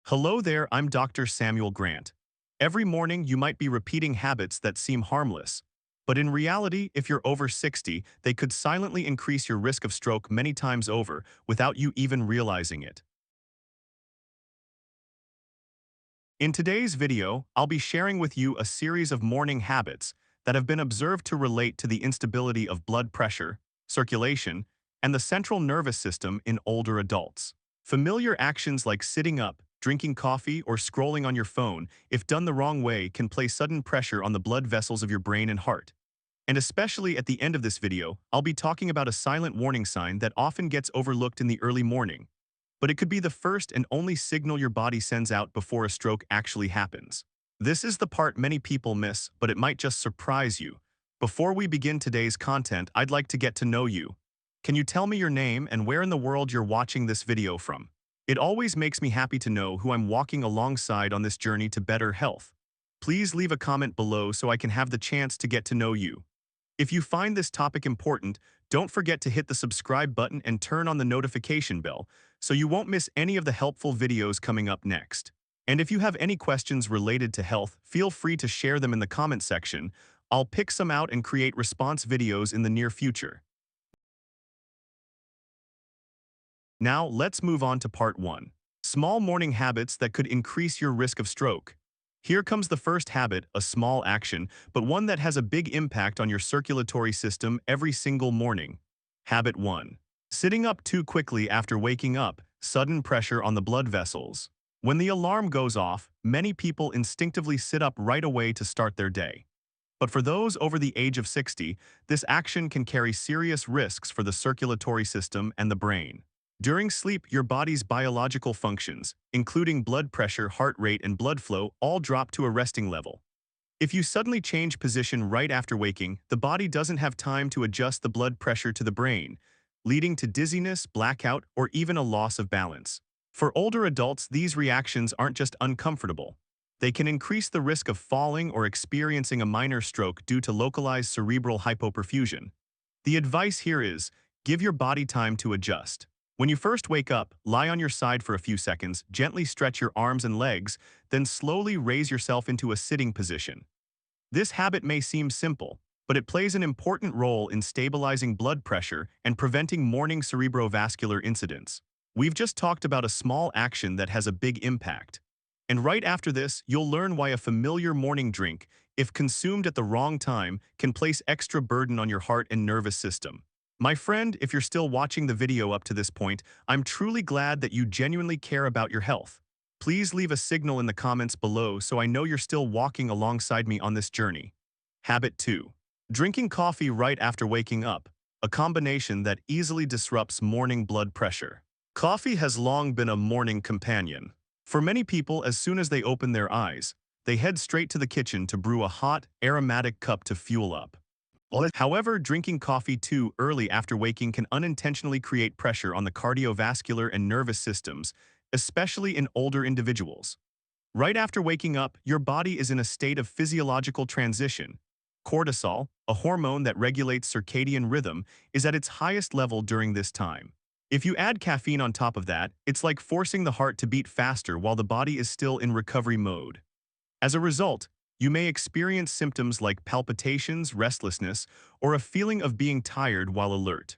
Hello there, I'm Dr. Samuel Grant. Every morning you might be repeating habits that seem harmless, but in reality, if you're over 60, they could silently increase your risk of stroke many times over without you even realizing it. In today's video, I'll be sharing with you a series of morning habits that have been observed to relate to the instability of blood pressure, circulation, and the central nervous system in older adults. Familiar actions like sitting up, drinking coffee, or scrolling on your phone, if done the wrong way, can place sudden pressure on the blood vessels of your brain and heart. And especially at the end of this video, I'll be talking about a silent warning sign that often gets overlooked in the early morning, but it could be the first and only signal your body sends out before a stroke actually happens. This is the part many people miss, but it might just surprise you. Before we begin today's content, I'd like to get to know you. Can you tell me your name and where in the world you're watching this video from? It always makes me happy to know who I'm walking alongside on this journey to better health. Please leave a comment below so I can have the chance to get to know you. If you find this topic important, don't forget to hit the subscribe button and turn on the notification bell so you won't miss any of the helpful videos coming up next. And if you have any questions related to health, feel free to share them in the comment section. I'll pick some out and create response videos in the near future. Now, let's move on to part 1. Small morning habits that could increase your risk of stroke. Here comes the first habit, a small action, but one that has a big impact on your circulatory system every single morning. Habit 1. Sitting up too quickly after waking up, sudden pressure on the blood vessels. When the alarm goes off, many people instinctively sit up right away to start their day. But for those over the age of 60, this action can carry serious risks for the circulatory system and the brain. During sleep, your body's biological functions, including blood pressure, heart rate, and blood flow, all drop to a resting level. If you suddenly change position right after waking, the body doesn't have time to adjust the blood pressure to the brain, leading to dizziness, blackout, or even a loss of balance. For older adults, these reactions aren't just uncomfortable. They can increase the risk of falling or experiencing a minor stroke due to localized cerebral hypoperfusion. The advice here is, give your body time to adjust. When you first wake up, lie on your side for a few seconds, gently stretch your arms and legs, then slowly raise yourself into a sitting position. This habit may seem simple, but it plays an important role in stabilizing blood pressure and preventing morning cerebrovascular incidents. We've just talked about a small action that has a big impact. And right after this, you'll learn why a familiar morning drink, if consumed at the wrong time, can place extra burden on your heart and nervous system. My friend, if you're still watching the video up to this point, I'm truly glad that you genuinely care about your health. Please leave a signal in the comments below so I know you're still walking alongside me on this journey. Habit 2. Drinking coffee right after waking up, a combination that easily disrupts morning blood pressure. Coffee has long been a morning companion. For many people, as soon as they open their eyes, they head straight to the kitchen to brew a hot, aromatic cup to fuel up. However, drinking coffee too early after waking can unintentionally create pressure on the cardiovascular and nervous systems, especially in older individuals. Right after waking up, your body is in a state of physiological transition. Cortisol, a hormone that regulates circadian rhythm, is at its highest level during this time. If you add caffeine on top of that, it's like forcing the heart to beat faster while the body is still in recovery mode. As a result, you may experience symptoms like palpitations, restlessness, or a feeling of being tired while alert.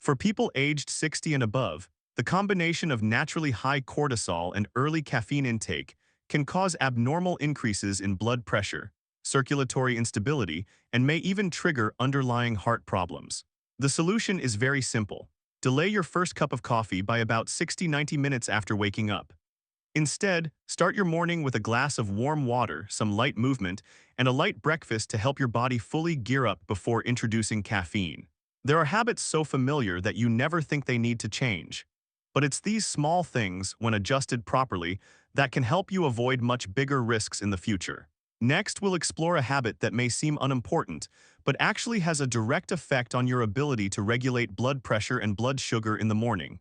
For people aged 60 and above, the combination of naturally high cortisol and early caffeine intake can cause abnormal increases in blood pressure, circulatory instability, and may even trigger underlying heart problems. The solution is very simple. Delay your first cup of coffee by about 60–90 minutes after waking up. Instead, start your morning with a glass of warm water, some light movement, and a light breakfast to help your body fully gear up before introducing caffeine. There are habits so familiar that you never think they need to change. But it's these small things, when adjusted properly, that can help you avoid much bigger risks in the future. Next, we'll explore a habit that may seem unimportant, but actually has a direct effect on your ability to regulate blood pressure and blood sugar in the morning.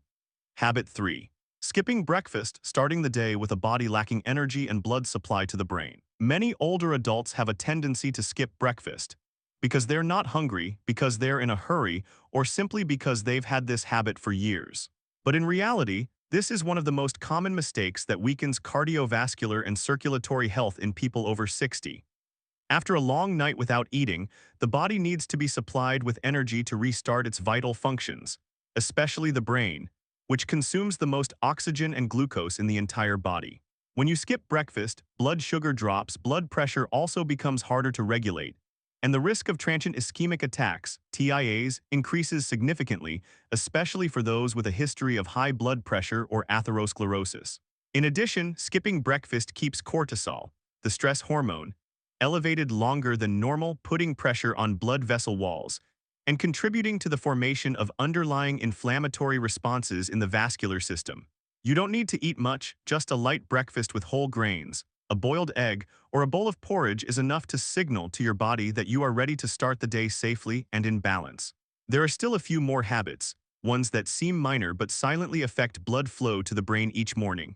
Habit 3. Skipping breakfast, starting the day with a body lacking energy and blood supply to the brain. Many older adults have a tendency to skip breakfast because they're not hungry, because they're in a hurry, or simply because they've had this habit for years. But in reality, This is one of the most common mistakes that weakens cardiovascular and circulatory health in people over 60. After a long night without eating, the body needs to be supplied with energy to restart its vital functions, especially the brain, which consumes the most oxygen and glucose in the entire body. When you skip breakfast, blood sugar drops, blood pressure also becomes harder to regulate, and the risk of transient ischemic attacks, TIAs, increases significantly, especially for those with a history of high blood pressure or atherosclerosis. In addition, skipping breakfast keeps cortisol, the stress hormone, elevated longer than normal, putting pressure on blood vessel walls and contributing to the formation of underlying inflammatory responses in the vascular system. You don't need to eat much, just a light breakfast with whole grains, a boiled egg, or a bowl of porridge is enough to signal to your body that you are ready to start the day safely and in balance. There are still a few more habits, ones that seem minor but silently affect blood flow to the brain each morning.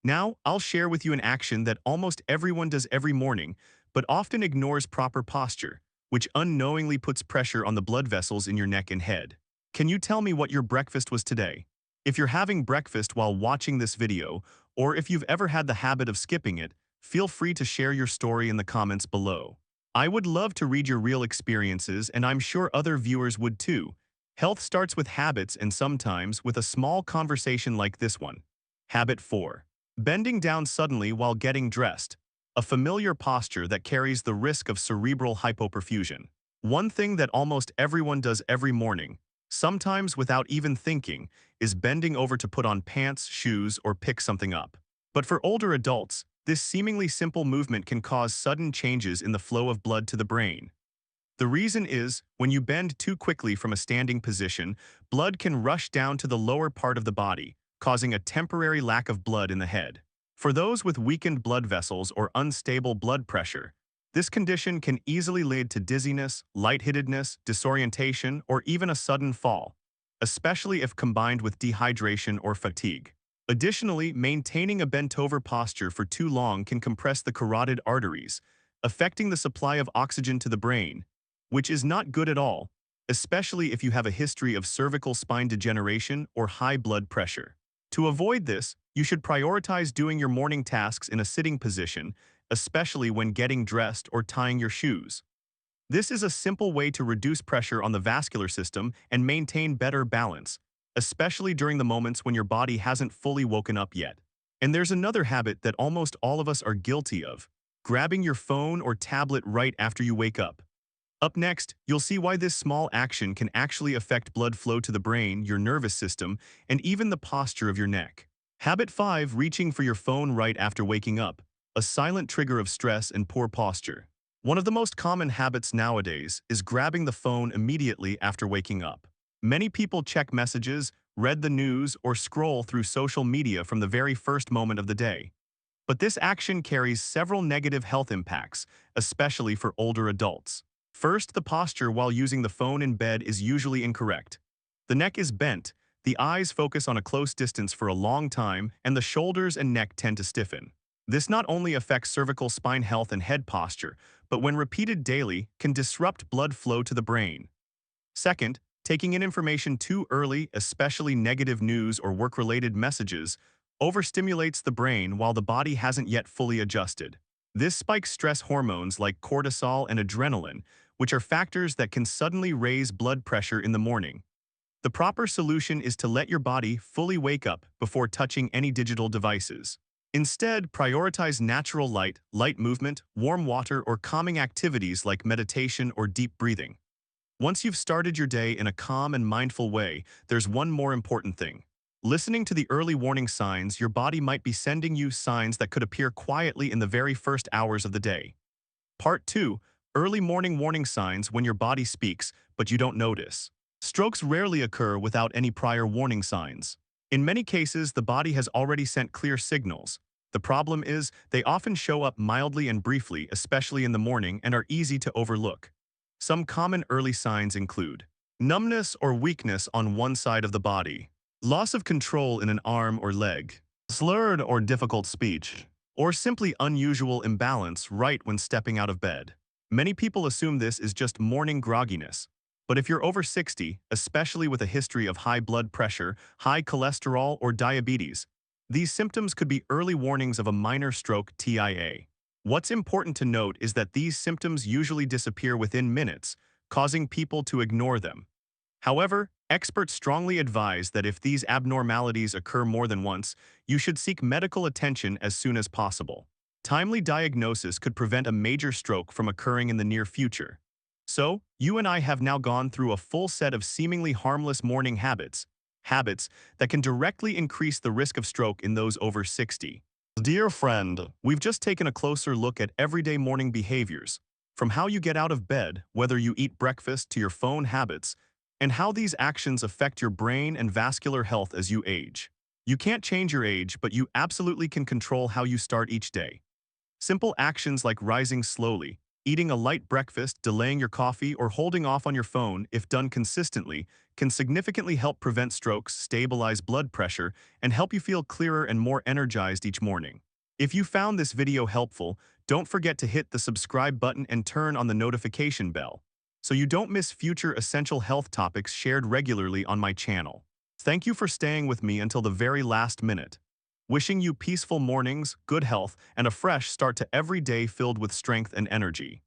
Now, I'll share with you an action that almost everyone does every morning, but often ignores proper posture, which unknowingly puts pressure on the blood vessels in your neck and head. Can you tell me what your breakfast was today? If you're having breakfast while watching this video, or if you've ever had the habit of skipping it, feel free to share your story in the comments below. I would love to read your real experiences, and I'm sure other viewers would too. Health starts with habits and sometimes with a small conversation like this one. Habit 4. Bending down suddenly while getting dressed. A familiar posture that carries the risk of cerebral hypoperfusion. One thing that almost everyone does every morning, sometimes without even thinking, is bending over to put on pants, shoes, or pick something up. But for older adults, this seemingly simple movement can cause sudden changes in the flow of blood to the brain. The reason is, when you bend too quickly from a standing position, blood can rush down to the lower part of the body, causing a temporary lack of blood in the head. For those with weakened blood vessels or unstable blood pressure, this condition can easily lead to dizziness, lightheadedness, disorientation, or even a sudden fall, especially if combined with dehydration or fatigue. Additionally, maintaining a bent-over posture for too long can compress the carotid arteries, affecting the supply of oxygen to the brain, which is not good at all, especially if you have a history of cervical spine degeneration or high blood pressure. To avoid this, you should prioritize doing your morning tasks in a sitting position, especially when getting dressed or tying your shoes. This is a simple way to reduce pressure on the vascular system and maintain better balance, especially during the moments when your body hasn't fully woken up yet. And there's another habit that almost all of us are guilty of: grabbing your phone or tablet right after you wake up. Up next, you'll see why this small action can actually affect blood flow to the brain, your nervous system, and even the posture of your neck. Habit 5. Reaching for your phone right after waking up. A silent trigger of stress and poor posture. One of the most common habits nowadays is grabbing the phone immediately after waking up. Many people check messages, read the news, or scroll through social media from the very first moment of the day. But this action carries several negative health impacts, especially for older adults. First, the posture while using the phone in bed is usually incorrect. The neck is bent, the eyes focus on a close distance for a long time, and the shoulders and neck tend to stiffen. This not only affects cervical spine health and head posture, but when repeated daily, can disrupt blood flow to the brain. Second, taking in information too early, especially negative news or work-related messages, overstimulates the brain while the body hasn't yet fully adjusted. This spikes stress hormones like cortisol and adrenaline, which are factors that can suddenly raise blood pressure in the morning. The proper solution is to let your body fully wake up before touching any digital devices. Instead, prioritize natural light, light movement, warm water, or calming activities like meditation or deep breathing. Once you've started your day in a calm and mindful way, there's one more important thing. Listening to the early warning signs, your body might be sending you signs that could appear quietly in the very first hours of the day. Part 2. Early morning warning signs when your body speaks, but you don't notice. Strokes rarely occur without any prior warning signs. In many cases, the body has already sent clear signals. The problem is, they often show up mildly and briefly, especially in the morning, and are easy to overlook. Some common early signs include numbness or weakness on one side of the body, loss of control in an arm or leg, slurred or difficult speech, or simply unusual imbalance right when stepping out of bed. Many people assume this is just morning grogginess, But if you're over 60, especially with a history of high blood pressure, high cholesterol, or diabetes, these symptoms could be early warnings of a minor stroke TIA. What's important to note is that these symptoms usually disappear within minutes, causing people to ignore them. However, experts strongly advise that if these abnormalities occur more than once, you should seek medical attention as soon as possible. Timely diagnosis could prevent a major stroke from occurring in the near future. So, you and I have now gone through a full set of seemingly harmless morning habits that can directly increase the risk of stroke in those over 60. Dear friend, we've just taken a closer look at everyday morning behaviors, from how you get out of bed, whether you eat breakfast, to your phone habits, and how these actions affect your brain and vascular health as you age. You can't change your age, but you absolutely can control how you start each day. Simple actions like rising slowly, eating a light breakfast, delaying your coffee, or holding off on your phone, if done consistently, can significantly help prevent strokes, stabilize blood pressure, and help you feel clearer and more energized each morning. If you found this video helpful, don't forget to hit the subscribe button and turn on the notification bell, so you don't miss future essential health topics shared regularly on my channel. Thank you for staying with me until the very last minute. Wishing you peaceful mornings, good health, and a fresh start to every day filled with strength and energy.